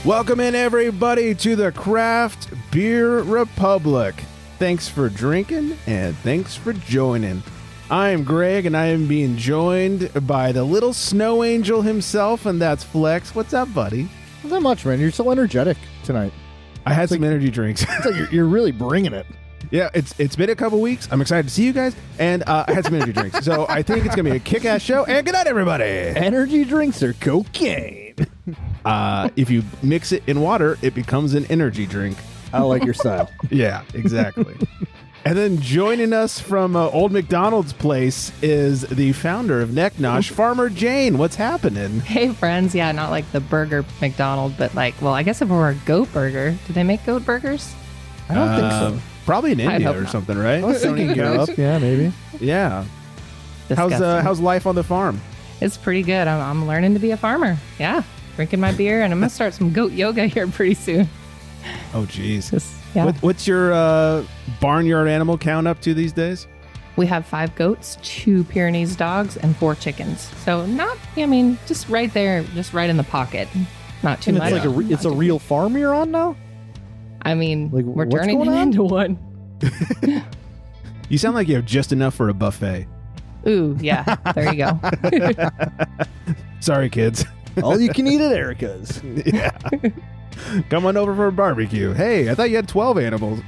Welcome in, everybody, to the Craft Beer Republic. Thanks for drinking, and thanks for joining. I am Greg, and I am being joined by the little snow angel himself, and that's Flex. What's up, buddy? Not much, man. You're so energetic tonight. I had some energy drinks. It's like you're really bringing it. Yeah, it's been a couple weeks. I'm excited to see you guys, and I had some energy drinks. So I think it's going to be a kick-ass show, and good night, everybody. Energy drinks are cocaine. If you mix it in water, it becomes an energy drink. I like your style. Yeah, exactly. And then joining us from Old McDonald's place is the founder of Neck Nosh, Farmer Jane. What's happening? Hey, friends. Yeah, not like the burger McDonald, but like, well, I guess if it were a goat burger, do they make goat burgers? I don't think so. Probably in India hope or not. something, right? I was thinking Europe. Yeah, maybe. Yeah. Disgusting. How's life on the farm? It's pretty good. I'm learning to be a farmer. Yeah, drinking my beer, and I'm gonna start some goat yoga here pretty soon. Oh, geez. Yeah. What's your barnyard animal count up to these days? We have 5 goats, 2 Pyrenees dogs, and 4 chickens. So just right there, just right in the pocket. Not too And much. it's like it's a real farm you're on now? I mean, Like, we're what's turning going it on? into one. You sound like you have just enough for a buffet. Ooh, yeah. There you go. Sorry, kids. All you can eat at Erica's. Yeah. Come on over for a barbecue. Hey, I thought you had 12 animals.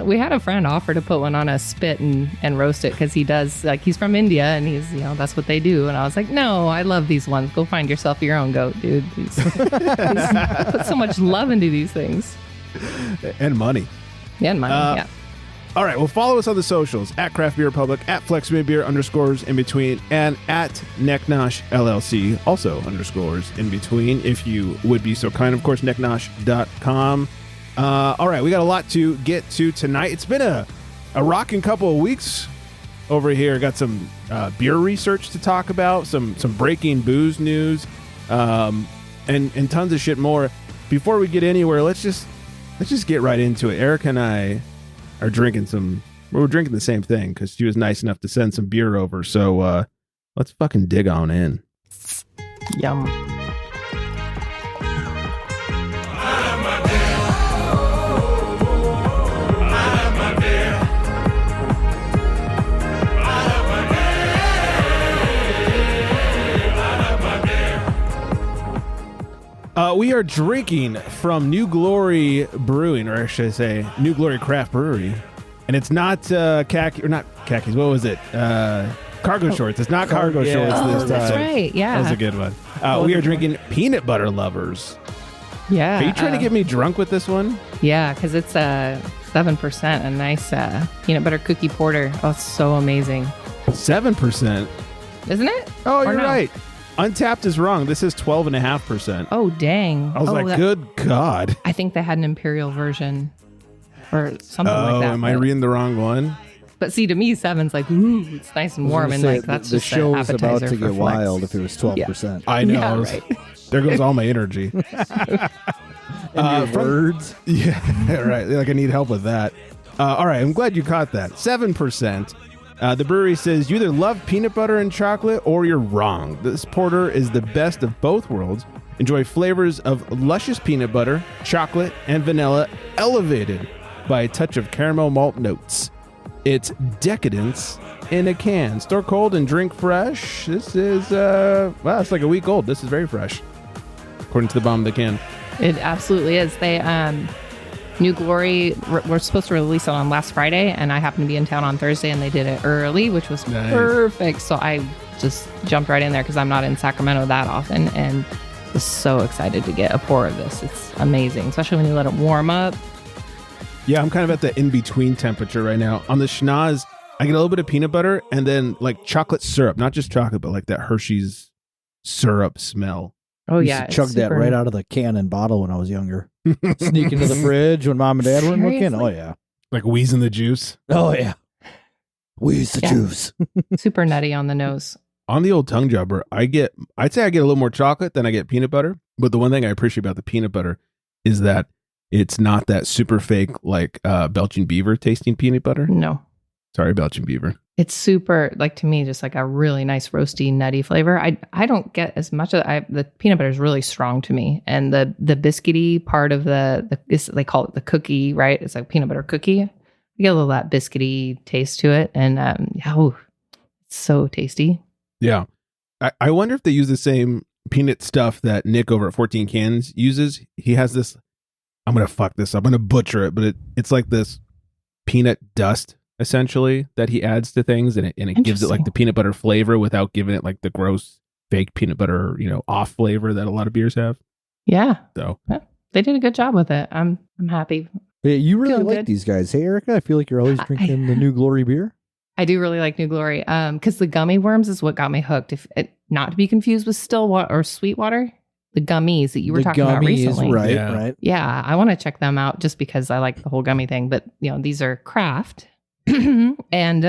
We had a friend offer to put one on a spit and roast it because he does, like, he's from India and he's, that's what they do. And I was like, no, I love these ones. Go find yourself your own goat, dude. He's put so much love into these things. And money. Yeah, and money, yeah. All right, well, follow us on the socials, at Craft Beer Republic, at FlexMidBeer _ in between, and at Necknosh LLC, also _ in between, if you would be so kind. Of course, necknosh.com. All right, we got a lot to get to tonight. It's been a rocking couple of weeks over here. Got some beer research to talk about, some breaking booze news, and tons of shit more. Before we get anywhere, let's just get right into it. Eric and I are drinking we're drinking the same thing because she was nice enough to send some beer over. So let's fucking dig on in. Yum. We are drinking from New Glory Brewing, or should I say New Glory Craft Brewery. And it's not khakis. What was it? Cargo shorts. It's not cargo shorts Oh, this time. that's right. Yeah. That was a good one. We are drinking Peanut Butter Lovers. Yeah. Are you trying to get me drunk with this one? Yeah, because it's 7%, a nice peanut butter cookie porter. Oh, it's so amazing. 7%. Isn't it? Oh, Or you're no? right. Untapped is wrong. This is 12.5%. Oh, dang. I was good God. I think they had an imperial version or something like that. Am I reading the wrong one? But see, to me, 7's like, ooh, it's nice and warm, and like that's the just show an is appetizer about to for get Flex. wild if it was 12%. I know. Yeah, right. There goes all my energy. And your words. Yeah, right. Like I need help with that. All right, I'm glad you caught that. 7%. The brewery says you either love peanut butter and chocolate or you're wrong. This porter is the best of both worlds. Enjoy flavors of luscious peanut butter, chocolate, and vanilla elevated by a touch of caramel malt notes. It's decadence in a can. Store cold and drink fresh. This is, it's like a week old. This is very fresh, according to the bottom of the can. It absolutely is. They New Glory, we're supposed to release it on last Friday, and I happened to be in town on Thursday, and they did it early, which was Nice. perfect. So I just jumped right in there because I'm not in Sacramento that often, and was so excited to get a pour of this. It's amazing, especially when you let it warm up. Yeah, I'm kind of at the in-between temperature right now. On the schnoz, I get a little bit of peanut butter and then like chocolate syrup. Not just chocolate, but like that Hershey's syrup smell. Oh, I used yeah. to it's chug that super- right out of the can and bottle when I was younger. Sneak into the fridge when mom and dad weren't looking. Oh, yeah. Like wheezing the juice. Oh, yeah. Where's the Yeah. juice? Super nutty on the nose. On the old tongue jobber, I'd say I get a little more chocolate than I get peanut butter. But the one thing I appreciate about the peanut butter is that it's not that super fake like Belgian Beaver tasting peanut butter. No. Sorry, Belgian Beaver. It's super, like, to me, just like a really nice roasty, nutty flavor. I don't get as much of the peanut butter is really strong to me. And the biscuity part of they call it the cookie, right? It's like peanut butter cookie. You get a little of that biscuity taste to it. And it's so tasty. Yeah. I wonder if they use the same peanut stuff that Nick over at 14 Cans uses. He has this, I'm going to fuck this up. I'm going to butcher it, but it's like this peanut dust, essentially, that he adds to things, and it gives it like the peanut butter flavor without giving it like the gross fake peanut butter, off flavor that a lot of beers have. Yeah. So they did a good job with it. I'm happy. Yeah, you really Feeling like good. these guys. Hey, Erica, I feel like you're always drinking the New Glory beer. I do really like New Glory. Because the gummy worms is what got me hooked. Not to be confused with Stillwater or Sweetwater. The gummies that you were talking about recently. Right, Yeah. right. Yeah, I want to check them out just because I like the whole gummy thing. But these are craft, and and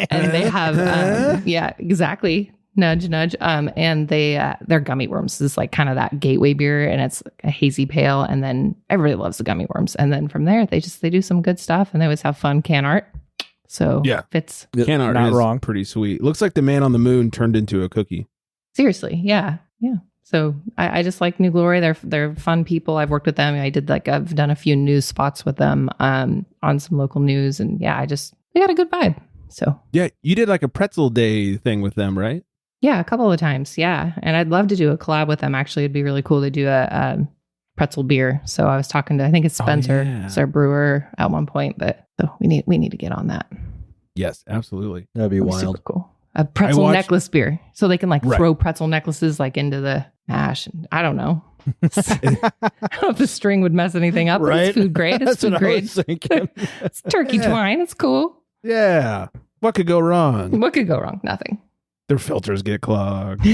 they have yeah, exactly. Nudge, nudge. And their gummy worms is like kind of that gateway beer, and it's a hazy pale. And then everybody loves the gummy worms. And then from there, they do some good stuff, and they always have fun can art. So Yeah. fits. Can art Not is wrong. pretty sweet. Looks like the man on the moon turned into a cookie. Seriously, yeah. So I just like New Glory. They're fun people. I've worked with them. I've done a few news spots with them on some local news, and yeah, they got a good vibe. So Yeah, you did like a pretzel day thing with them, right? yeah, a couple of times, yeah. And I'd love to do a collab with them. Actually, it'd be really cool to do a pretzel beer. So I was talking to, I think it's Spencer, it's our brewer at one point, but so we need to get on that. Yes, absolutely. That'd be It'd be wild. super cool. A pretzel watched- necklace beer, so they can like Right. throw pretzel necklaces like into the mash. And I don't know. I don't know if the string would mess anything up. But Right? it's food grade. It's That's food what I grade. was thinking. It's turkey twine. It's cool. Yeah. What could go wrong? What could go wrong? Nothing. Their filters get clogged.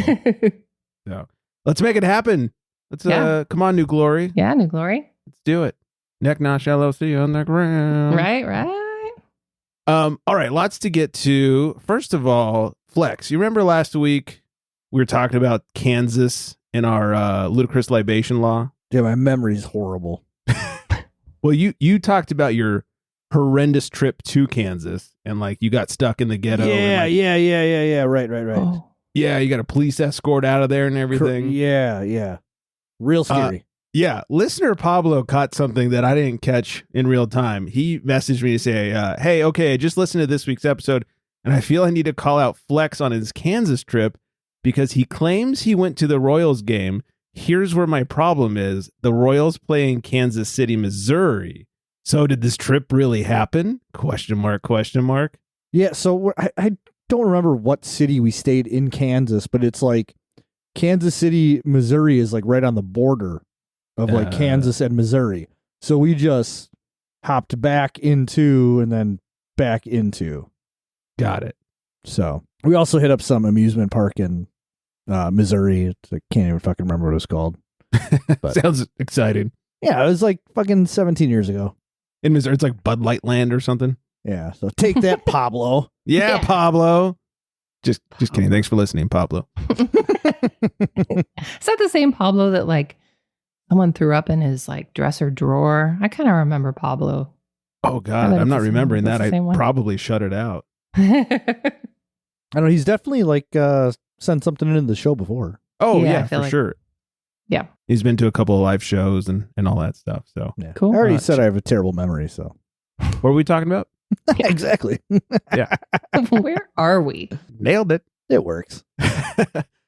So let's make it happen. Let's Yeah. come on, New Glory. Yeah, New Glory. Let's do it. Neck Nosh LLC on the ground. Right. All right, lots to get to. First of all, Flex, you remember last week we were talking about Kansas and our ludicrous libation law? Yeah, my memory's horrible. Well, you talked about your horrendous trip to Kansas and like you got stuck in the ghetto. Yeah. Right. Oh. Yeah, you got a police escort out of there and everything. Yeah. Real scary. Yeah, listener Pablo caught something that I didn't catch in real time. He messaged me to say, hey, okay, I just listened to this week's episode, and I feel I need to call out Flex on his Kansas trip because he claims he went to the Royals game. Here's where my problem is. The Royals play in Kansas City, Missouri. So did this trip really happen? Question mark. Yeah, so I don't remember what city we stayed in Kansas, but it's like Kansas City, Missouri is like right on the border of like Kansas and Missouri. So we just hopped back into and then back into. Got it. So we also hit up some amusement park in Missouri. I can't even fucking remember what it was called. But Sounds exciting. yeah, it was like fucking 17 years ago. In Missouri, it's like Bud Light Land or something. Yeah, so take that, Pablo. Yeah, Yeah. Pablo. Just kidding. Thanks for listening, Pablo. Is that the same Pablo that like someone threw up in his like dresser drawer? I kind of remember Pablo. Oh, God. bet I'm it's not the same- remembering it's that. the I same one. probably shut it out. I know he's definitely like sent something in the show before. Oh, Yeah, yeah, I feel for like- sure. Yeah. He's been to a couple of live shows and all that stuff. So Yeah. Cool. I already said I have a terrible memory, so what were we talking about? exactly. Where are we? Nailed it. It works.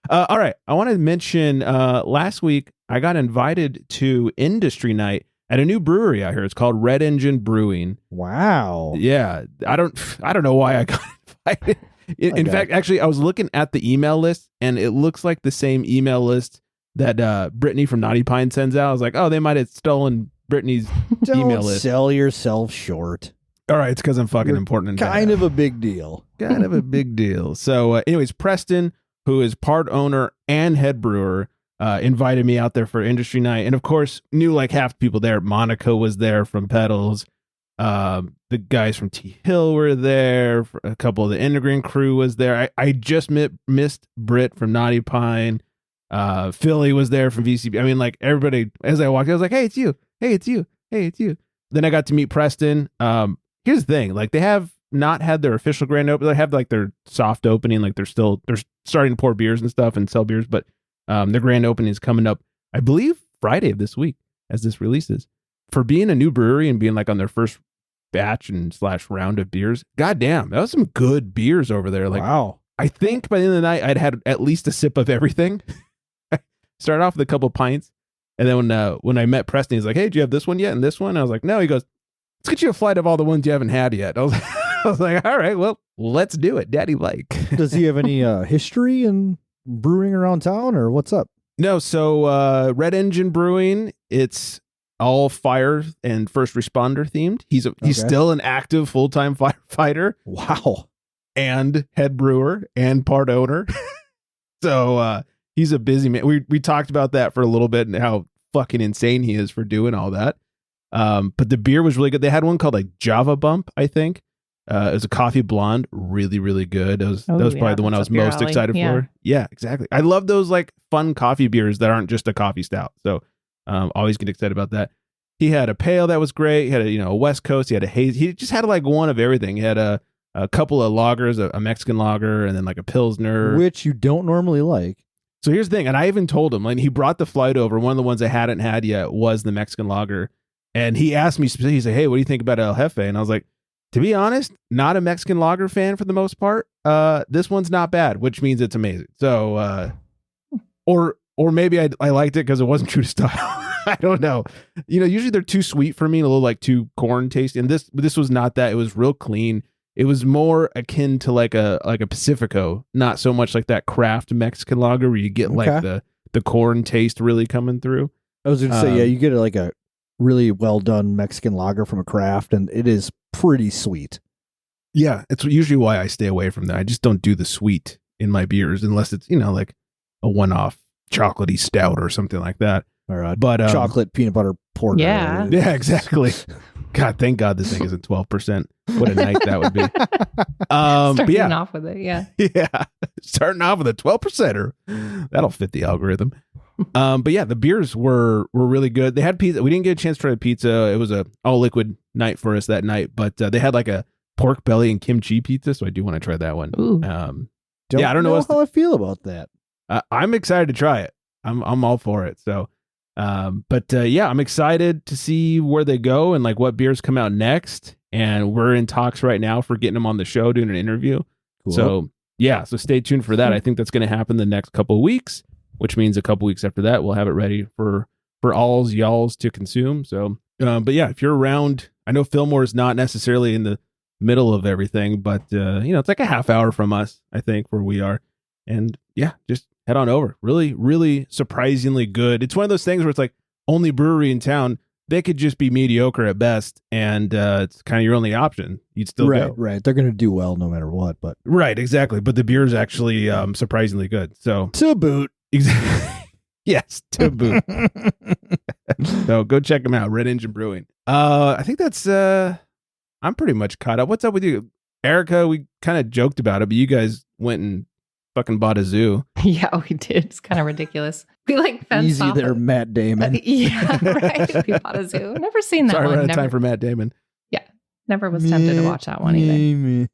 All right. I want to mention last week I got invited to industry night at a new brewery out here. It's called Red Engine Brewing. Wow. Yeah. I don't know why I got invited. In Okay. fact, actually, I was looking at the email list and it looks like the same email list that Brittany from Naughty Pine sends out. I was like, oh, they might have stolen Brittany's Don't email list. sell yourself short. All right. It's because I'm fucking You're important. and Kind bad. of a big deal. Kind of a big deal. So anyways, Preston, who is part owner and head brewer, invited me out there for industry night. And of course, knew like half the people there. Monica was there from Pedals. The guys from T Hill were there. A couple of the Integrin crew was there. I just missed Britt from Naughty Pine. Philly was there from VCB. I mean, like everybody, as I walked, I was like, hey, it's you. Hey, it's you. Hey, it's you. Then I got to meet Preston. Here's the thing. Like they have not had their official grand opening. They have like their soft opening, like they're starting to pour beers and stuff and sell beers, but their grand opening is coming up, I believe, Friday of this week as this releases. For being a new brewery and being like on their first batch and / round of beers, goddamn, that was some good beers over there. Like, wow. I think by the end of the night, I'd had at least a sip of everything. Started off with a couple pints. And then when I met Preston, he's like, hey, do you have this one yet? And this one? I was like, no. He goes, let's get you a flight of all the ones you haven't had yet. I was like, all right, well, let's do it. Daddy like. Does he have any history in brewing around town or what's up? No. So Red Engine Brewing, it's all fire and first responder themed. He's still an active full-time firefighter. Wow. And head brewer and part owner. So he's a busy man. We talked about that for a little bit and how fucking insane he is for doing all that. But the beer was really good. They had one called like Java Bump, I think. It was a coffee blonde, really, really good. That was probably the one I was most excited for. Yeah, exactly. I love those like fun coffee beers that aren't just a coffee stout. So always get excited about that. He had a pale that was great. He had a West Coast. He had a haze. He just had like one of everything. He had a couple of lagers, a Mexican lager, and then like a Pilsner. Which you don't normally like. So here's the thing, and I even told him, when he brought the flight over, one of the ones I hadn't had yet was the Mexican lager. And he asked me specifically, he said, hey, what do you think about El Jefe? And I was like, to be honest, not a Mexican lager fan for the most part. This one's not bad, which means it's amazing. So, or maybe I liked it because it wasn't true to style. I don't know. Usually they're too sweet for me, and a little like too corn taste. And this was not that. It was real clean. It was more akin to like a Pacifico, not so much like that craft Mexican lager where you get like the corn taste really coming through. I was going to say, yeah, you get like a really well done Mexican lager from a craft, and it is pretty sweet. Yeah, it's usually why I stay away from that. I just don't do the sweet in my beers unless it's like a one-off chocolatey stout or something like that. Or but chocolate peanut butter porter. Yeah, exactly. God, thank God this thing isn't 12%. What a night that would be. Starting off with it, yeah. Yeah, starting off with a 12%er. That'll fit the algorithm. But yeah, the beers were really good. They had pizza. We didn't get a chance to try the pizza. It was a all liquid night for us that night, but they had like a pork belly and kimchi pizza, so I do want to try that one. Ooh. I don't know how I feel about that. I'm excited to try it. I'm all for it. So, I'm excited to see where they go and like what beers come out next. And we're in talks right now for getting them on the show, doing an interview. Cool. So so stay tuned for that. I think that's going to happen the next couple of weeks, which means a couple weeks after that, we'll have it ready for alls y'alls to consume. So, if you're around, I know Fillmore is not necessarily in the middle of everything, but it's like a half hour from us, I think, where we are. And just head on over. Really, really surprisingly good. It's one of those things where it's like only brewery in town. They could just be mediocre at best, and it's kind of your only option. You'd still go. Right. They're going to do well no matter what. But right, exactly. But the beer is actually surprisingly good. So to boot. Exactly. Yes, to boot. So go check them out. Red Engine Brewing. I think that's I'm pretty much caught up. What's up with you, Erica? We kind of joked about it, but you guys went and fucking bought a zoo. Yeah, we did. It's kind of ridiculous. We like fenced easy off there, Matt Damon. Yeah, right. We bought a zoo. Never seen that Sorry, one. we're out of time for Matt Damon. Yeah, never was tempted to watch that one either.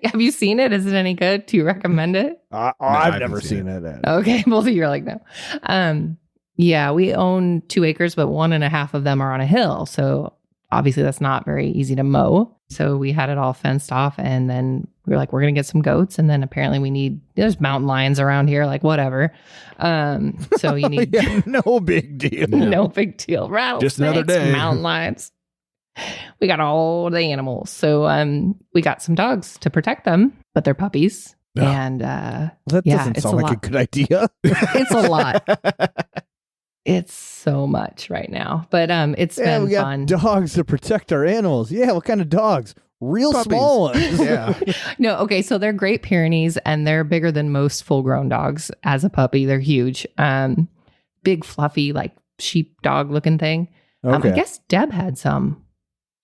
Have you seen it? Is it any good? Do you recommend it? I've never seen it. Okay, both of you are like, no. Yeah, we own 2 acres, but 1.5 of them are on a hill. So obviously that's not very easy to mow. So we had it all fenced off, and then we were like, we're going to get some goats. And then apparently there's mountain lions around here, like whatever. So you need no big deal. No big deal. Rattlesnakes, just another day. Mountain lions. We got all the animals. So we got some dogs to protect them, but they're puppies. Oh. And that doesn't sound like a good idea. It's a lot. It's so much right now, but it's been we got fun. Dogs to protect our animals. Yeah, what kind of dogs? Real Puppies. Small ones. Yeah. No, okay, so they're Great Pyrenees, and they're bigger than most full-grown dogs as a puppy. They're huge. Big, fluffy, like sheepdog looking thing. Okay. I guess Deb had some.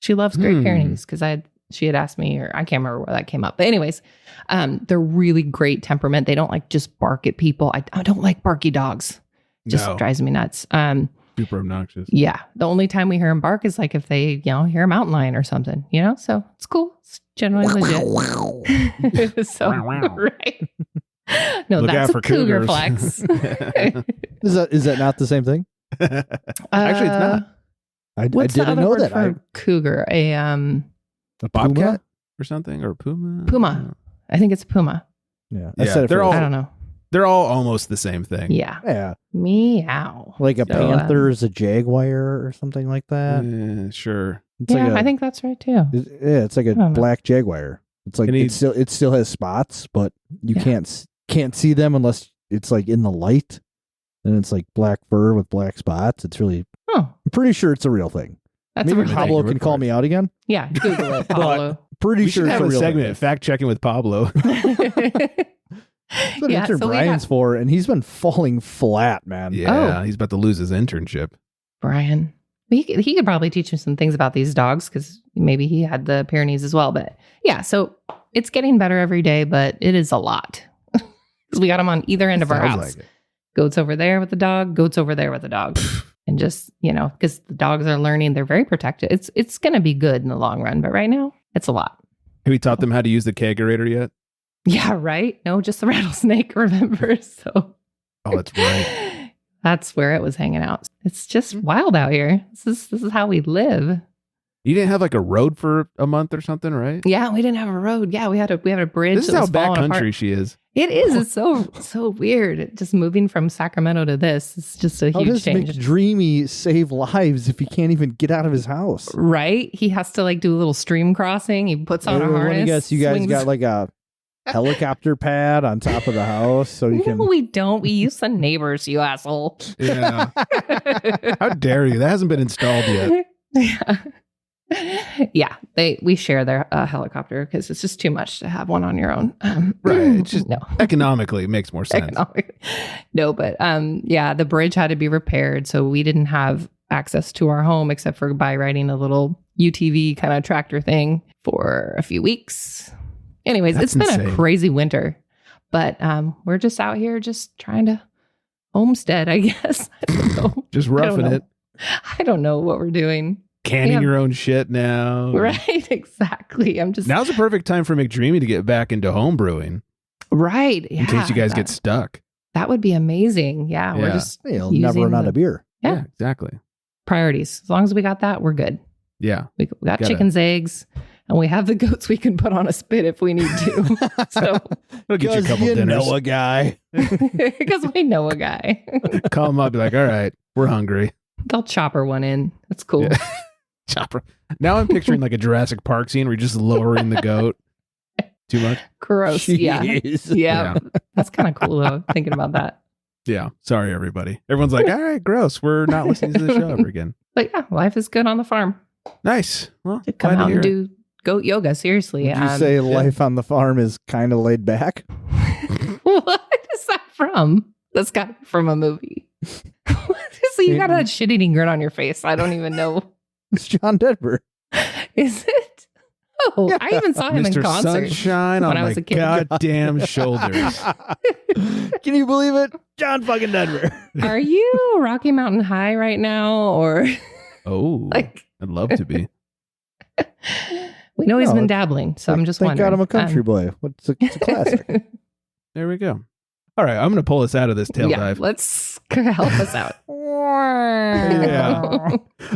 She loves Great Pyrenees because she had asked me, or I can't remember where that came up. But anyways, they're really great temperament. They don't like just bark at people. I don't like barky dogs. Just drives me nuts. Do Super obnoxious. Yeah. The only time we hear them bark is like if they, hear a mountain lion or something, So it's cool. It's generally legit. So, right. No, Look out that's for a cougar cougars. flex. Is that not the same thing? Actually, it's not. I What's the didn't other know word that. for cougar? A A bobcat or something, or a puma. puma. I think it's puma. Yeah, Yeah, said it they're for- all- I don't know. They're all almost the same thing. Yeah. Yeah, Meow. like a So, panther is a jaguar or something like that. Sure. It's Yeah, like I think that's right too. it's like a I don't know. black jaguar. It's like And he- it still has spots, but you Yeah. can't see them unless it's like in the light. And it's like black fur with black spots. It's really, Oh, I'm pretty sure it's a real thing. that's Maybe a real Pablo thing. can call me out again. Yeah, Google it, Pablo. Pretty We sure should it's have a a real segment, thing. fact checking with Pablo. That's what Yeah, intern so we Brian's have- for, and he's been falling flat, man. Yeah, he's about to lose his internship. Brian. He could probably teach you some things about these dogs because maybe he had the Pyrenees as well. But yeah, so it's getting better every day, but it is a lot. Because we got them on either end of our Sounds house. like it. Goats over there with the dog, goats over there with the dog. And just, because the dogs are learning, they're very protected. It's going to be good in the long run. But right now, it's a lot. Have we taught them how to use the kegerator yet? Yeah, right? No, just the rattlesnake, remember? So Oh, that's right. that's where it was hanging out. It's just wild out here. This is how we live. You didn't have like a road for a month or something, right? Yeah, we didn't have a road. Yeah, we had a bridge. This is that how was falling backcountry apart. she is. It is. It's so weird. Just moving from Sacramento to this. It's just a How huge does change. McDreamy save lives if he can't even get out of his house? Right? He has to do a little stream crossing. He puts on a harness. I guess you guys swings- got like a helicopter pad on top of the house so you can. No, we don't. We use the neighbors, you asshole. Yeah. How dare you? That hasn't been installed yet. Yeah, we share their helicopter because it's just too much to have one on your own. Right. It's just no. economically it makes more sense. No, but yeah, the bridge had to be repaired, so we didn't have access to our home except for by riding a little UTV kind of tractor thing for a few weeks. Anyways, That's it's been insane. a crazy winter, but we're just out here just trying to homestead, I guess. I don't know. Just I don't roughing know. it. I don't know what we're doing. Canning Yeah. your own shit now. Right, exactly. I'm just Now's the perfect time for McDreamy to get back into home brewing right. Yeah, in case you guys get stuck. that would be amazing. Yeah, we're Yeah. just You'll never run out of beer. Yeah. Exactly. priorities. As long as we got that, we're good. Yeah. We got Gotta- chicken's eggs, and we have the goats we can put on a spit if we need to. So, It'll get you a couple dinners. know a guy. because we know a guy, Call them up, be like, all right, we're hungry. they'll chopper one in. That's cool. Yeah. Chopper. Now I'm picturing like a Jurassic Park scene where you're just lowering the goat. Too much? Gross. Yeah. Jeez. Yeah. That's kind of cool though, thinking about that. Yeah. Sorry, everybody. Everyone's like, all right, gross. We're not listening to the show ever again. But yeah, life is good on the farm. Nice. Well, To come glad to out hear and it. do goat yoga. Seriously. Would you say life on the farm is kind of laid back? What is that from? That's got to be from a movie. So you got that shit-eating grin on your face. I don't even know. It's John Denver. Is it? Oh, I even saw him in Mr. concert. Sunshine when on I was my a kid. goddamn shoulders. Can you believe it? John fucking Denver. Are you Rocky Mountain High right now? Or Oh, like, I'd love to be. we know he's No, been dabbling. So I'm just Thank wondering. God I'm a country boy. It's a classic. There we go. All right, I'm going to pull us out of this tail yeah, dive. let's help us out. Yeah.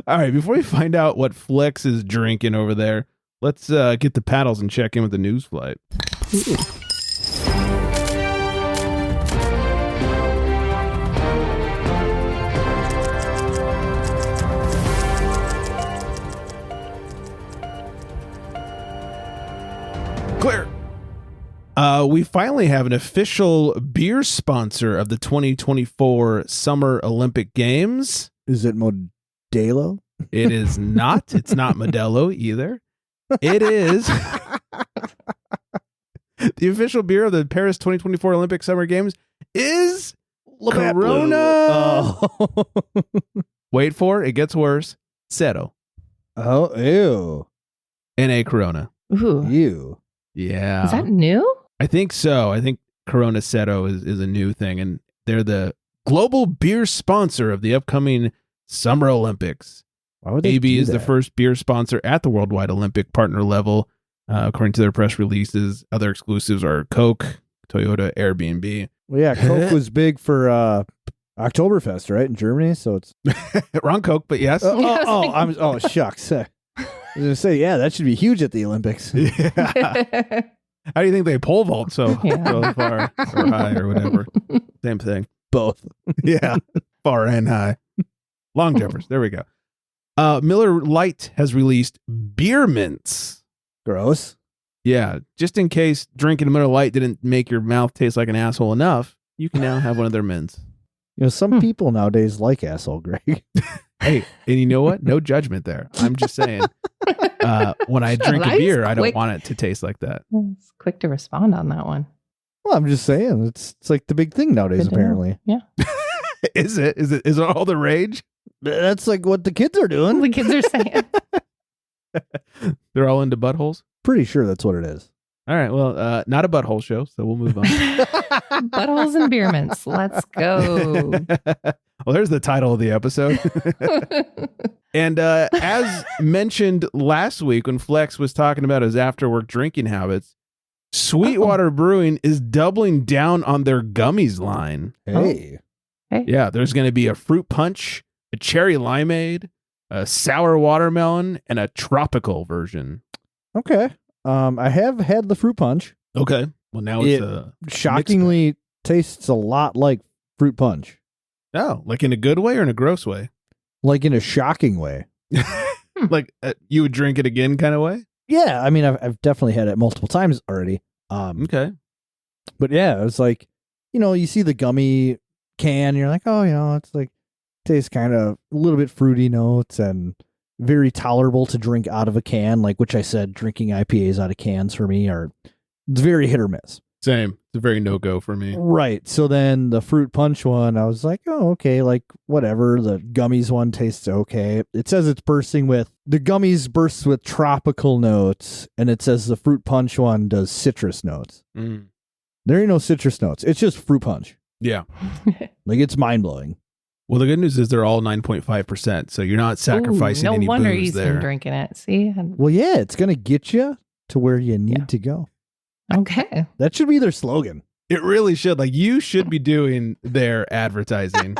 All right, before we find out what Flex is drinking over there, let's get the paddles and check in with the news flight. Clear. We finally have an official beer sponsor of the 2024 Summer Olympic Games. Is it Modelo? It is not. It's not Modelo either. It is the official beer of the Paris 2024 Olympic Summer Games is Corona. Oh. Wait for it. It gets worse. Cero. Oh, ew. N.A. Corona. Ooh. Ew. Yeah. Is that new? I think so. I think Corona Cero is a new thing, and they're the global beer sponsor of the upcoming Summer Olympics. Why would they AB do is the that? first beer sponsor at the Worldwide Olympic partner level, according to their press releases. Other exclusives are Coke, Toyota, Airbnb. Well, yeah, Coke was big for Oktoberfest, right, in Germany. So it's Wrong Coke, but yes. Shucks. I was gonna say, yeah, that should be huge at the Olympics. Yeah. How do you think they pole vault so far or high or whatever? Same thing. Both. Yeah, far and high. Long jumpers. There we go. Miller Lite has released beer mints. Gross. Yeah, just in case drinking a Miller Lite didn't make your mouth taste like an asshole enough, you can now have one of their mints. You know, some people nowadays like asshole, Greg. Hey, and you know what? No judgment there. I'm just saying, when I drink a beer, I don't want it to taste like that. It's quick to respond on that one. Well, I'm just saying, it's like the big thing nowadays. Good to know. Apparently, Yeah. Is it all the rage? that's like what the kids are doing. The kids are saying. They're all into buttholes? Pretty sure that's what it is. All right, well, not a butthole show, so we'll move on. Buttholes and beer mints. Let's go. Well, there's the title of the episode. And as mentioned last week when Flex was talking about his after-work drinking habits, Sweetwater Brewing is doubling down on their gummies line. Hey. Yeah, there's going to be a fruit punch, a cherry limeade, a sour watermelon, and a tropical version. Okay. I have had the fruit punch. Okay. Well, now it's a shockingly tastes a lot like fruit punch. Oh, like in a good way or in a gross way? Like in a shocking way. Like you would drink it again kind of way? Yeah, I mean, I've definitely had it multiple times already. Okay. But yeah, it's like, you know, you see the gummy can, and you're like, oh, you know, it's like, tastes kind of a little bit fruity notes and very tolerable to drink out of a can, like which I said, drinking IPAs out of cans for me it's very hit or miss. Same. It's a very no-go for me. Right. So then the fruit punch one, I was like, oh, okay, like whatever. The gummies one tastes okay. It says it's bursting with, the gummies bursts with tropical notes, and it says the fruit punch one does citrus notes. Mm. There ain't no citrus notes. It's just fruit punch. Yeah. Like, it's mind-blowing. Well, the good news is they're all 9.5%, so you're not sacrificing any no wonder booze he's there. been drinking it. See? Well, yeah, it's going to get you to where you need to go. Okay. That should be their slogan. It really should. Like, you should be doing their advertising.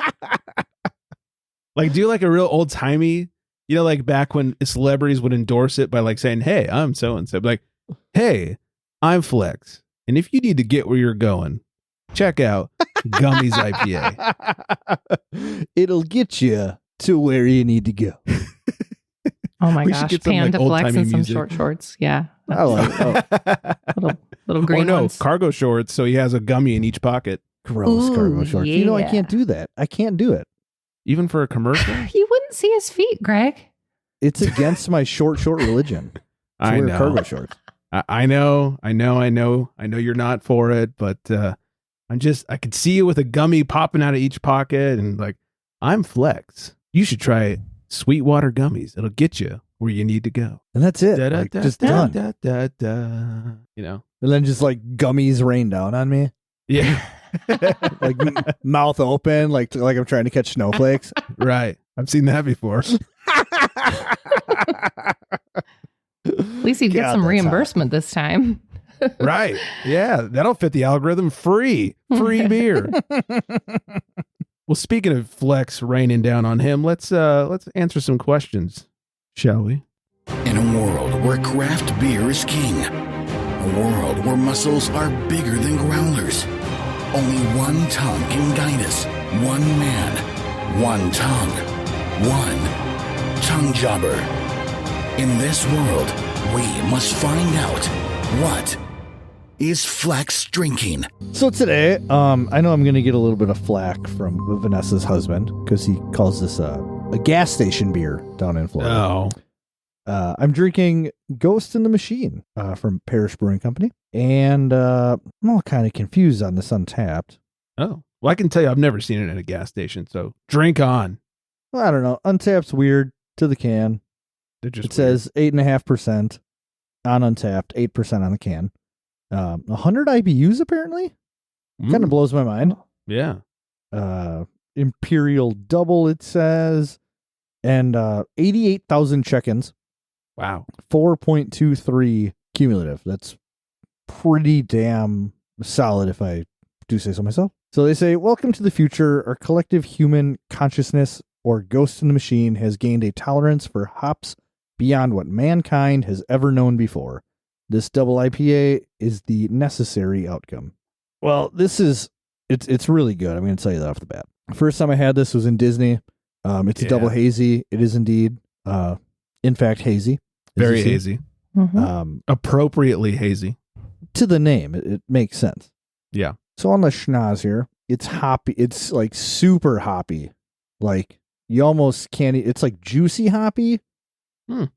Like, do like a real old-timey, you know, like back when celebrities would endorse it by like saying, hey, I'm so-and-so. Like, hey, I'm Flex. And if you need to get where you're going, check out Gummies IPA. It'll get you to where you need to go. Oh my We should gosh. get some, like, Panda Flex old-timey and some music. short shorts. Yeah. I like Little green Or no, ones. cargo shorts, so he has a gummy in each pocket. gross cargo Ooh, shorts. You know, I yeah. can't do that. I can't do it. Even for a commercial? You wouldn't see his feet, Greg. It's against my short religion. To I wear know. cargo shorts. I know you're not for it, but I could see you with a gummy popping out of each pocket and like, I'm Flex. You should try Sweetwater gummies. It'll get you where you need to go. And that's it. Da, da, Like, da, just da, done. da, da, da. You know? And then just like gummies rain down on me. Yeah. Like mouth open, like I'm trying to catch snowflakes. Right. I've seen that before. At least he'd get God, some that's reimbursement this time. Right. Yeah. That'll fit the algorithm. Free beer. Well, speaking of Flex raining down on him, let's answer some questions, shall we? In a world where craft beer is king, a world where muscles are bigger than growlers, only one tongue can guide us. One man, one tongue, one tongue jobber. In this world, we must find out what is Flex drinking. So today, I know I'm going to get a little bit of flack from Vanessa's husband because he calls this a gas station beer down in Florida. Oh. I'm drinking Ghost in the Machine from Parish Brewing Company. And I'm all kind of confused on this Untapped. Oh. Well, I can tell you I've never seen it at a gas station, so drink on. Well, I don't know. Untapped's weird to the can. They're just It says 8.5% on Untapped, 8% on the can. 100 IBUs apparently. Kind of blows my mind. Yeah. Imperial Double, it says. And 88,000 check-ins, Wow. 4.23 cumulative. That's pretty damn solid if I do say so myself. So they say, welcome to the future. Our collective human consciousness or ghost in the machine has gained a tolerance for hops beyond what mankind has ever known before. This double IPA is the necessary outcome. Well, it's really good. I'm going to tell you that off the bat. First time I had this was in Disney. It's a double hazy. It is indeed, in fact, hazy. Very hazy. Mhm. Appropriately hazy. To the name, it makes sense. Yeah. So on the schnoz here, it's hoppy. It's like super hoppy. Like you almost can't. It's like juicy hoppy. A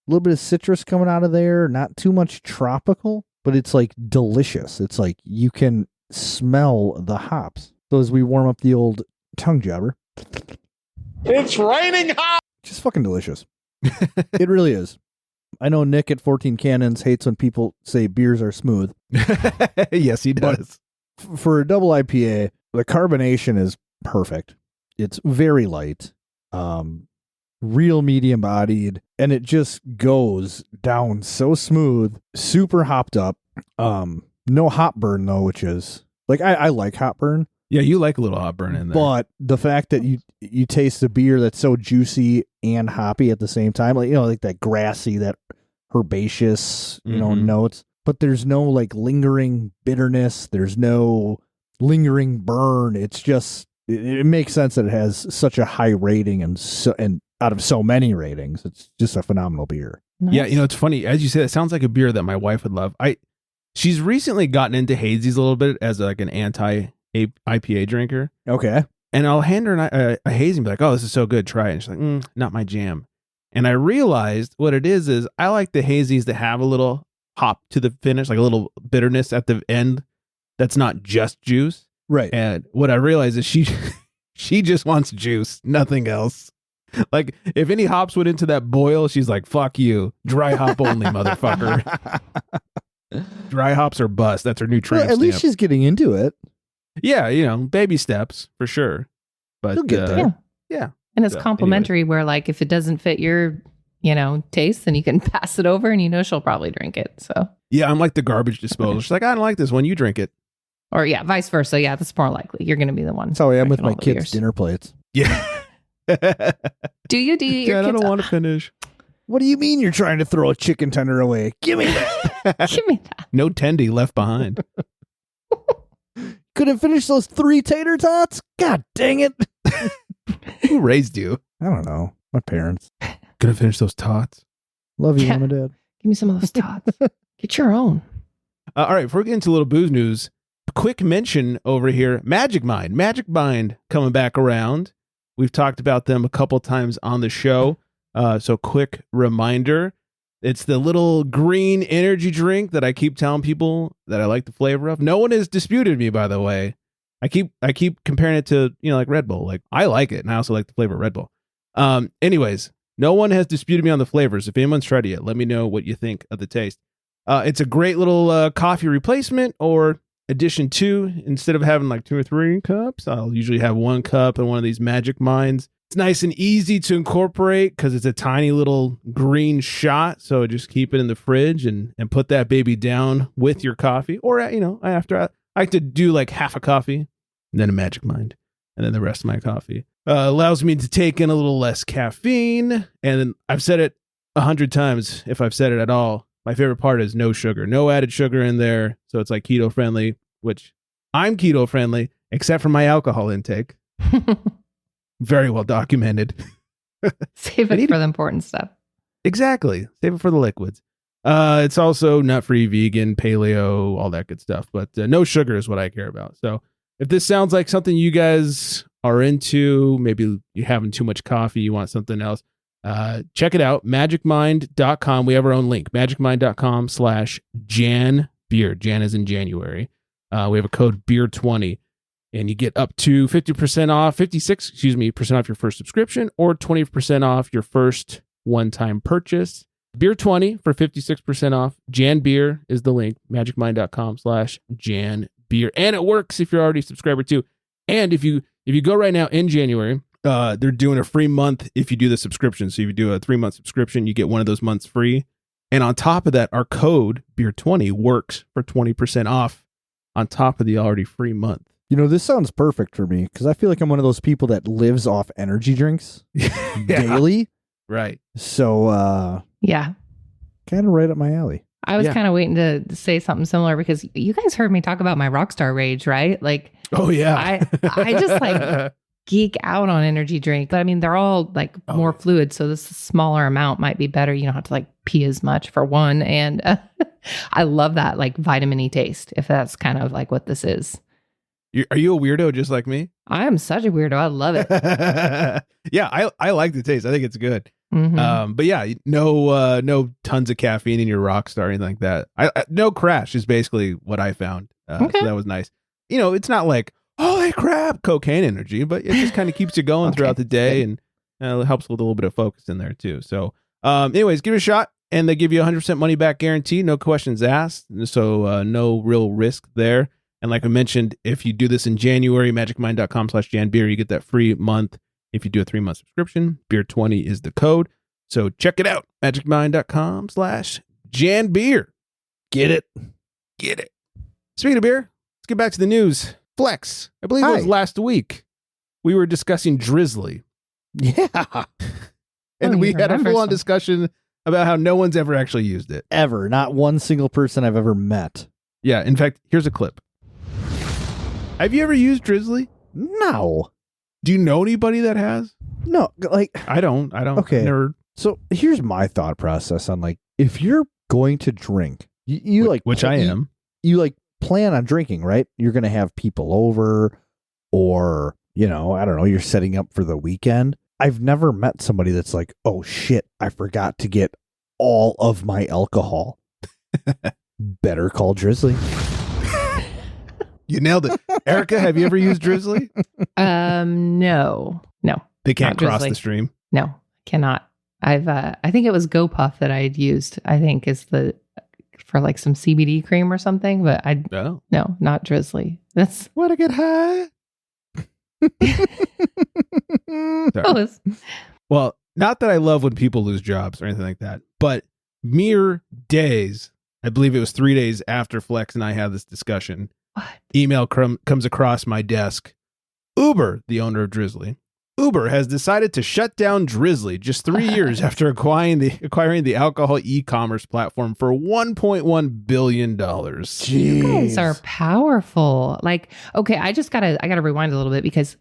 little bit of citrus coming out of there. Not too much tropical, but it's like delicious. It's like you can smell the hops. So as we warm up the old tongue jabber, It's raining hot. just fucking delicious. It really is. I know Nick at 14 Cannons hates when people say beers are smooth. Yes, he But- does. For a double IPA, the carbonation is perfect. It's very light, real medium bodied, and it just goes down so smooth, super hopped up. No hop burn though, which is like I like hop burn, Yeah, you like a little hot burn in there. but the fact that you taste the beer that's so juicy and hoppy at the same time, like like that grassy, that herbaceous, Mhm. notes. But there's no like lingering bitterness. There's no lingering burn. It's just it makes sense that it has such a high rating and out of so many ratings, it's just a phenomenal beer. Yeah, Nice. it's funny. As you say, it sounds like a beer that my wife would love. She's recently gotten into hazies a little bit as like an anti-IPA drinker. Okay. And I'll hand her a hazy and be like, oh, this is so good. Try it. And she's like, not my jam. And I realized what it is I like the hazies that have a little hop to the finish, like a little bitterness at the end that's not just juice. Right. And what I realized is she just wants juice, nothing else. Like if any hops went into that boil, she's like, fuck you. Dry hop only, motherfucker. Dry hops or bust. That's her new tramp Well, at least stamp. she's getting into it. Yeah, baby steps for sure. But She'll get there. Yeah. Yeah. And it's So, complimentary where like if it doesn't fit your, taste, then you can pass it over and she'll probably drink it. So Yeah, I'm like the garbage disposal. She's like, I don't like this one. You drink it. or yeah, vice versa. Yeah, that's more likely. You're gonna be the one. That's how I am with drinking my all the kids' beers. dinner plates. Yeah. Do you eat your I kids? don't want to finish. What do you mean you're trying to throw a chicken tender away? Give me that. Give me that. No tendy left behind. Couldn't finish those 3 tater tots? God dang it. Who raised you? I don't know. My parents. Gonna finish those tots. Love you, Yeah. Mom and Dad. Give me some of those tots. Get your own. All right, before we get into a little booze news, quick mention over here, Magic Mind. Magic Mind coming back around. We've talked about them a couple times on the show. So quick reminder. It's the little green energy drink that I keep telling people that I like the flavor of. No one has disputed me, by the way. I keep comparing it to, like Red Bull. Like I like it, and I also like the flavor of Red Bull. Anyways, no one has disputed me on the flavors. If anyone's tried it yet, let me know what you think of the taste. It's a great little coffee replacement or addition to. Instead of having like 2 or 3 cups, I'll usually have 1 cup in one of these Magic Minds. It's nice and easy to incorporate because it's a tiny little green shot. So just keep it in the fridge and put that baby down with your coffee. Or, after I like to do like half a coffee and then a Magic Mind and then the rest of my coffee. Allows me to take in a little less caffeine. And I've said it 100 times if I've said it at all. My favorite part is no sugar, no added sugar in there. So it's like keto friendly, which I'm keto friendly, except for my alcohol intake. Very well documented. Save it for the important stuff. Exactly. Save it for the liquids. It's also nut-free, vegan, paleo, all that good stuff. But no sugar is what I care about. So if this sounds like something you guys are into, maybe you're having too much coffee, you want something else, check it out. magicmind.com. We have our own link. magicmind.com/Jan Beer. Jan is in January. We have a code BEER20. And you get up to 50% off, 56% off your first subscription or 20% off your first one-time purchase. Beer 20 for 56% off. Jan Beer is the link, magicmind.com/Jan Beer. And it works if you're already a subscriber too. And if you go right now in January, they're doing a free month if you do the subscription. So if you do a 3-month subscription, you get one of those months free. And on top of that, our code Beer20 works for 20% off on top of the already free month. You know, this sounds perfect for me because I feel like I'm one of those people that lives off energy drinks daily. Right. So, Yeah. kind of right up my alley. I was Yeah. kind of waiting to say something similar because you guys heard me talk about my Rockstar rage, right? Like, Oh, yeah. I just like geek out on energy drink. But I mean, they're all like more fluid. So this smaller amount might be better. You don't have to like pee as much for one. And I love that like vitamin-y taste, if that's kind of like what this is. Are you a weirdo just like me? I am such a weirdo. I love it. Yeah, I like the taste. I think it's good. Mhm. But yeah, no tons of caffeine in your Rockstar or anything like that. No crash is basically what I found. Okay. So that was nice. You know, it's not like, holy crap, cocaine energy, but it just kind of keeps you going Okay, throughout the day, good. and it helps with a little bit of focus in there too. So, anyways, give it a shot, and they give you 100% money back guarantee, no questions asked. So, no real risk there. And like I mentioned, if you do this in January, magicmind.com/janbeer, you get that free month. If you do a 3-month subscription, Beer20 is the code. So check it out, magicmind.com/janbeer. Get it. Get it. Speaking of beer, let's get back to the news. Flex, I believe it was Hi. last week. We were discussing Drizzly. Yeah. And Oh, we you had a remember full-on some. discussion about how no one's ever actually used it. Ever. Not one single person I've ever met. Yeah, in fact, here's a clip. Have you ever used Drizzly? No. Do you know anybody that has? No. Like, I don't. Okay. Nerd. so here's my thought process on like, if you're going to drink, you like, Which I am. You like plan on drinking, right? You're going to have people over or, you know, I don't know, you're setting up for the weekend. I've never met somebody that's like, oh shit, I forgot to get all of my alcohol. Better call Drizzly. You nailed it. Erica, have you ever used Drizzly? No. They can't Not cross Drizzly. the stream. No, cannot. I think it was GoPuff that I had used, I think is for like some CBD cream or something, but No. no, not Drizzly. That's Want to get high? Sorry. close. Well, not that I love when people lose jobs or anything like that, but mere days, I believe it was 3 days after Flex and I had this discussion, What? email comes across my desk. Uber, the owner of Drizzly, Uber has decided to shut down Drizzly just 3 years after acquiring the alcohol e-commerce platform for $1.1 billion. You guys are powerful. Like, okay, I gotta rewind a little bit because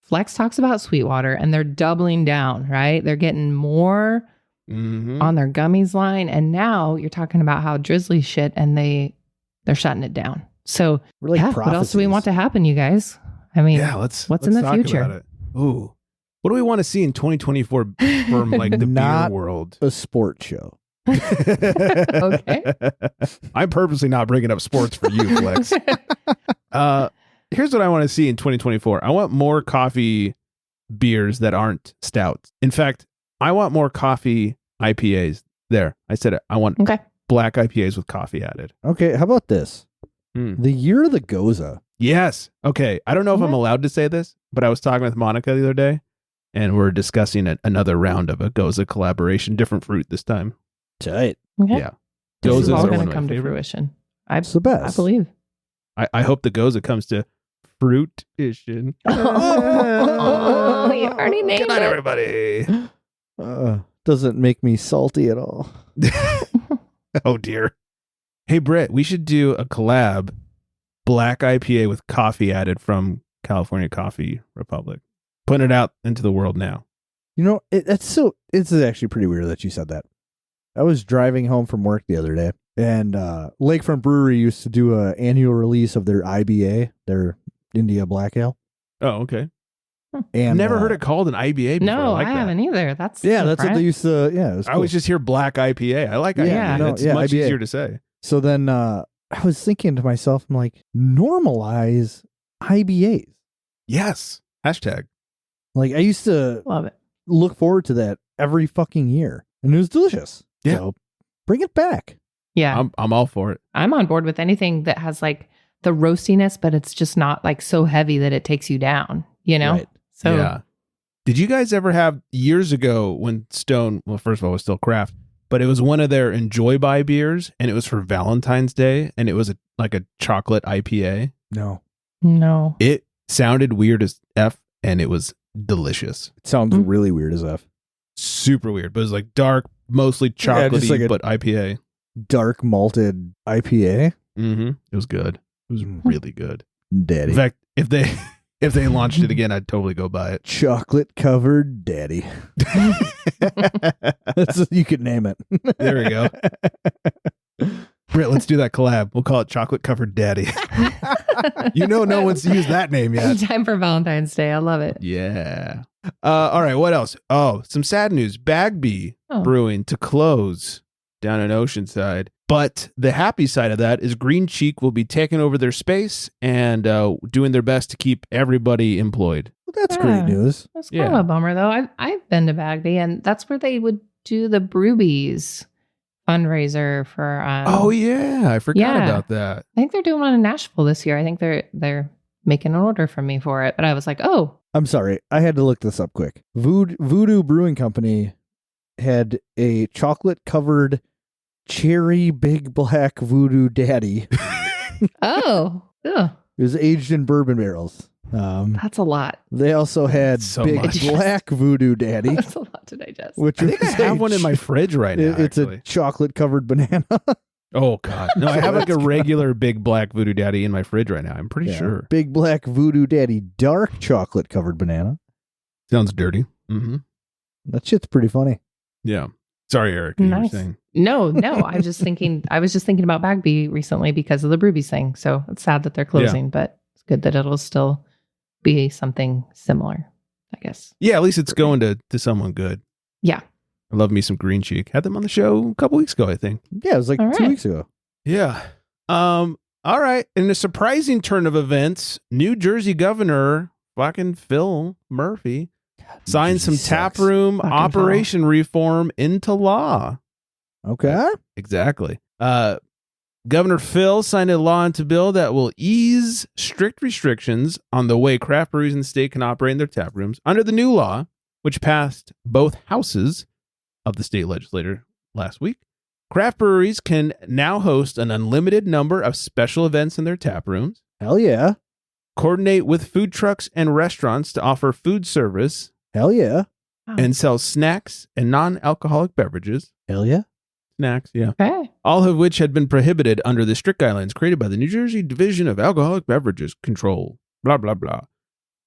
Flex talks about Sweetwater and they're doubling down, right? They're getting more Mhm. on their gummies line, and now you're talking about how Drizzly shit and they're shutting it down. So We're like yeah, what else do we prophecies. want to happen, you guys? I mean, Yeah, let's what's in the talk future? about it. Ooh. What do we want to see in 2024 from like the Not- beer world? A sport show. Okay. I'm purposely not bringing up sports for you, Flex. Here's what I want to see in 2024. I want more coffee beers that aren't stouts. In fact, I want more coffee IPAs. There, I said it. I want Okay. black IPAs with coffee added. Okay, how about this? Hmm. The year of the Goza. Yes. Okay. I don't know if I'm Okay. allowed to say this, but I was talking with Monica the other day, and we're discussing another round of a Goza collaboration, different fruit this time. Tight. Okay. Yeah. This is Gozas all are going one to of my come to favorite. fruition. I It's the best. believe. I hope the Goza comes to fruition. Oh, you already named Good night, it. everybody. Doesn't make me salty at all. Oh dear. Hey Britt, we should do a collab black IPA with coffee added from California Coffee Republic. Putting it out into the world now. You know, it's actually pretty weird that you said that. I was driving home from work the other day, and Lakefront Brewery used to do an annual release of their IBA, their India Black Ale. Oh, okay. And Never heard it called an IBA before. No, like I that. haven't either. That's Yeah, that's what different. they used to. Yeah, it was I cool. always just hear black IPA. I like IPA. Yeah. No, It's yeah, much IPA. easier to say. So then I was thinking to myself, I'm like, normalize IBAs. Yes. Hashtag. Like I used to Love it. look forward to that every fucking year, and it was delicious. Yeah. So bring it back. Yeah. I'm all for it. I'm on board with anything that has like the roastiness, but it's just not like so heavy that it takes you down, you know? Right. So yeah. Did you guys ever have years ago when Stone, well, first of all, it was still craft, but it was one of their Enjoy By beers, and it was for Valentine's Day, and it was like a chocolate IPA. No. It sounded weird as F, and it was delicious. It sounds really weird as F. Super weird, but it was like dark, mostly chocolatey, like but IPA. Dark malted IPA. Mm-hmm. It was good. It was really good. Daddy. In fact, if they launched it again, I'd totally go buy it. Chocolate covered daddy. You could name it. There we go. Britt, let's do that collab. We'll call it Chocolate Covered Daddy. No one's used that name yet. Time for Valentine's Day. I love it. Yeah. All right. What else? Oh, some sad news. Bagby Brewing to close down in Oceanside. But the happy side of that is Green Cheek will be taking over their space and doing their best to keep everybody employed. Well, that's great news. That's kind of a bummer, though. I've been to Bagby, and that's where they would do the Breweries fundraiser for. Oh yeah, I forgot about that. I think they're doing one in Nashville this year. I think they're making an order from me for it, but I was like, oh. I'm sorry, I had to look this up quick. Voodoo Brewing Company had a chocolate covered cherry big black Voodoo Daddy. Oh, ugh. It was aged in bourbon barrels. That's a lot. They also had big black Voodoo Daddy. That's a lot to digest. Which I think I have one in my fridge right now. It's a chocolate covered banana. Oh God! No, I have like a regular big black Voodoo Daddy in my fridge right now. I'm pretty sure. Big black Voodoo Daddy dark chocolate covered banana. Sounds dirty. Mm-hmm. That shit's pretty funny. Yeah. Sorry, Eric. You were saying. No. I was just thinking about Bagby recently because of the Breweries thing. So it's sad that they're closing, but it's good that it'll still be something similar, I guess. Yeah, at least it's going to someone good. Yeah. I love me some Green Cheek. Had them on the show a couple weeks ago, I think. Yeah, it was like 2 weeks ago. Yeah. All right. In a surprising turn of events, New Jersey Governor fucking Phil Murphy signed some taproom operation reform into law. Okay. Exactly. Governor Phil signed a law into bill that will ease strict restrictions on the way craft breweries in the state can operate in their tap rooms. Under the new law, which passed both houses of the state legislature last week, craft breweries can now host an unlimited number of special events in their tap rooms. Hell yeah. Coordinate with food trucks and restaurants to offer food service. Hell yeah. And sell snacks and non-alcoholic beverages. Hell yeah. Snacks, yeah. Okay. All of which had been prohibited under the strict guidelines created by the New Jersey Division of Alcoholic Beverages Control. Blah, blah, blah.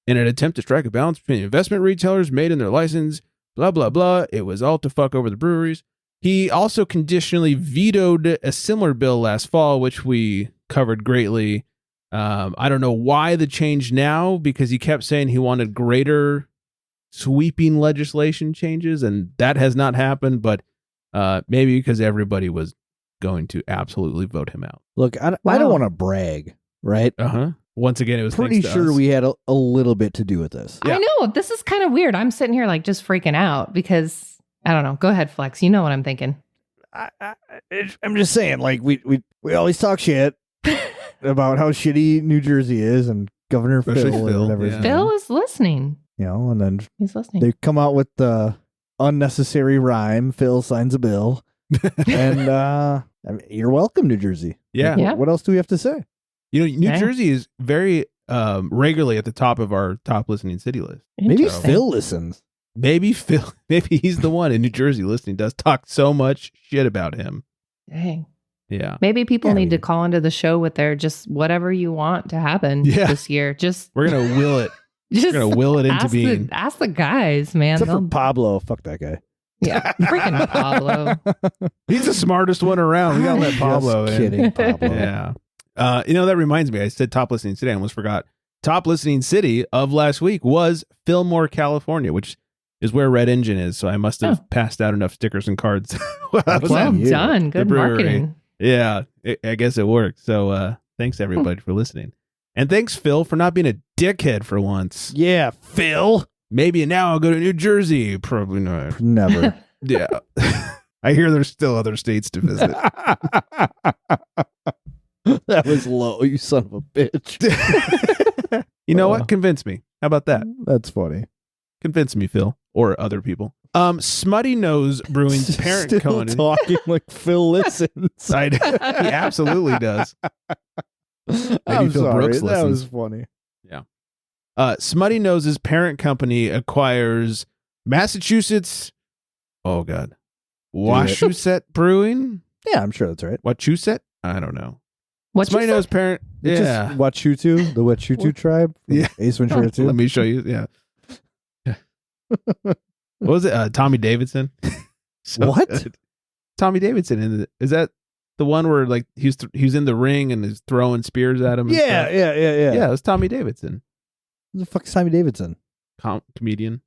In an attempt to strike a balance between investment retailers made in their license, blah, blah, blah. It was all to fuck over the breweries. He also conditionally vetoed a similar bill last fall, which we covered greatly. I don't know why the change now, because he kept saying he wanted greater sweeping legislation changes, and that has not happened, but maybe because everybody was going to absolutely vote him out. Look, I don't want to brag, right? Once again, it was pretty sure we had a little bit to do with this. Yeah. I know. This is kind of weird. I'm sitting here like just freaking out because I don't know. Go ahead, Flex. You know what I'm thinking. I'm just saying, like we always talk shit about how shitty New Jersey is and Governor Phil and whatever. Yeah. Phil is listening. You know, and then he's listening. They come out with the unnecessary rhyme. Phil signs a bill, and I mean, you're welcome, New Jersey. Yeah. Like, what else do we have to say? You know, New Jersey is very regularly at the top of our top listening city list. Maybe Phil listens. Maybe he's the one in New Jersey listening. Does talk so much shit about him. Dang. Yeah. Maybe people need to call into the show with their just whatever you want to happen this year. Just we're gonna will it. We're gonna will it into being. Ask the guys, man. Except for Pablo. Fuck that guy. Yeah, freaking Pablo. He's the smartest one around. We gotta let Pablo in. Kidding, Pablo. Yeah. That reminds me. I said top listening city. I almost forgot. Top listening city of last week was Fillmore, California, which is where Red Engine is. So I must have passed out enough stickers and cards. Well done. Good marketing. Yeah, I guess it worked. So thanks everybody for listening. And thanks, Phil, for not being a dickhead for once. Yeah, Phil. Maybe now I'll go to New Jersey. Probably not. Never. Yeah. I hear there's still other states to visit. That was low, you son of a bitch. You know what? Convince me. How about that? That's funny. Convince me, Phil, or other people. Smuttynose Brewing's parent Still company. talking like Phil listens. He absolutely does. I'm Phil sorry. Brooks That listens. was funny. Smuttynose's parent company acquires Massachusetts. Oh God, Wachusett Brewing. Yeah, I'm sure that's right. Wachusett? I don't know. What you Smuttynose said? parent. It's Yeah. just Wachutu, the Wachutu tribe. from Yeah. Ace Ventura 2. Let me show you. Yeah. What was it? Tommy Davidson. So What? good. Tommy Davidson. Is that the one where like he's in the ring and is throwing spears at him? and Yeah, stuff? yeah. Yeah, it was Tommy Davidson, Who the fuck's Tommy Davidson? comedian.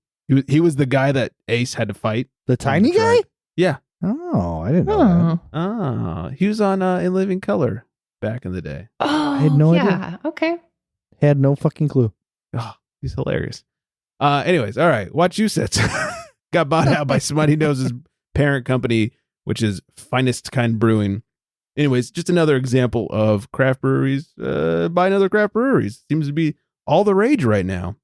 He was the guy that Ace had to fight. The tiny the guy? tribe. Yeah. Oh, I didn't know that. Oh. He was on In Living Color back in the day. Oh, had no idea. yeah. Okay. Had no fucking clue. Oh, he's hilarious. Anyways, all right. Wachusett got bought out by Smuttinose's parent company, which is Finest Kind Brewing. Anyways, just another example of craft breweries buying other craft breweries. Seems to be all the rage right now.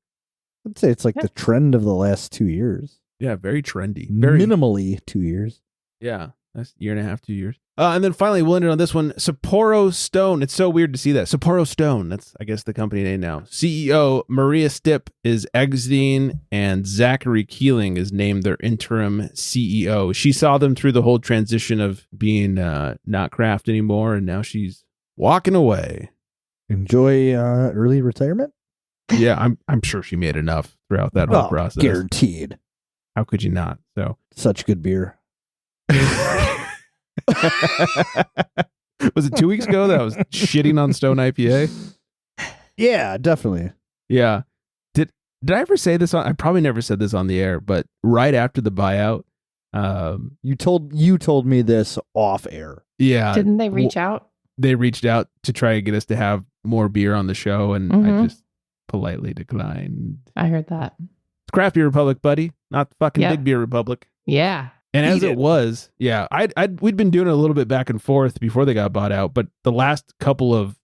I'd say it's like the trend of the last 2 years. Yeah, very trendy. Very Minimally 2 years. Yeah, that's a year and a half, 2 years. And then finally, we'll end it on this one. Sapporo-Stone. It's so weird to see that. Sapporo-Stone. That's, I guess, the company name now. CEO Maria Stipp is exiting, and Zachary Keeling is named their interim CEO. She saw them through the whole transition of being not craft anymore, and now she's walking away. Enjoy early retirement? Yeah, I'm sure she made enough throughout that whole process. Guaranteed. How could you not? So. Such good beer. Was it 2 weeks ago that I was shitting on Stone IPA? Yeah, definitely. Yeah. Did I ever say this on? I probably never said this on the air, but right after the buyout, You told me this off air. yeah, Didn't they reach out? they reached out to try to get us to have more beer on the show, and I Mhm. just politely declined. I heard that. It's Craft Beer Republic, buddy, not the fucking Yep. Big Beer Republic. Yeah. And as Eat it it. was, yeah, we'd been doing it a little bit back and forth before they got bought out, but the last couple of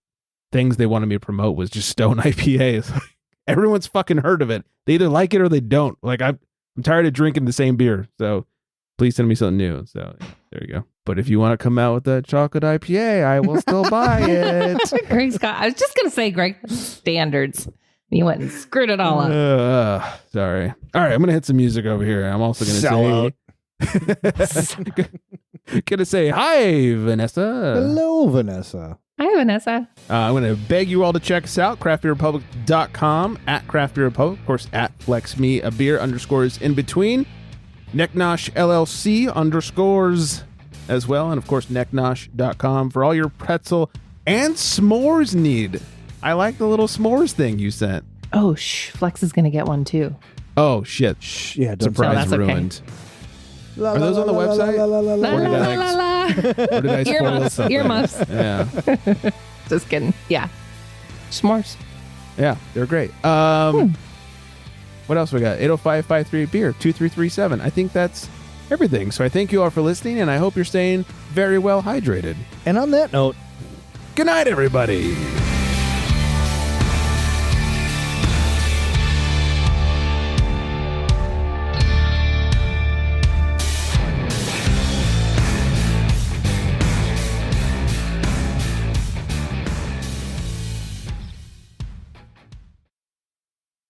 things they wanted me to promote was just Stone IPA. It's like, everyone's fucking heard of it. They either like it or they don't. Like I'm tired of drinking the same beer, so please send me something new. So there you go. But if you want to come out with that chocolate IPA, I will still buy it. Greg's got, I was just going to say Greg has standards. You went and screwed it all up. Sorry. All right, I'm gonna hit some music over here. I'm also gonna Sell gonna say hi, Vanessa. Hello, Vanessa. Hi, Vanessa. I'm going to beg you all to check us out, craftbeerrepublic.com, at Craft Beer Republic, of course, at FlexMe, a beer underscores in between, Necknosh LLC underscores as well, and of course, necknosh.com for all your pretzel and s'mores need. I like the little s'mores thing you sent. Oh, Flex is going to get one too. Oh, shit. Yeah, don't Surprise that's okay. ruined. Are those on the website? La, Or did la, I la, la. Or did I spoil Earmuffs. something? Earmuffs. Yeah. Just kidding. Yeah. S'mores. Yeah, they're great. What else we got? 805-538 beer 2337. I think that's everything. So I thank you all for listening, and I hope you're staying very well hydrated. And on that note, Good night, everybody.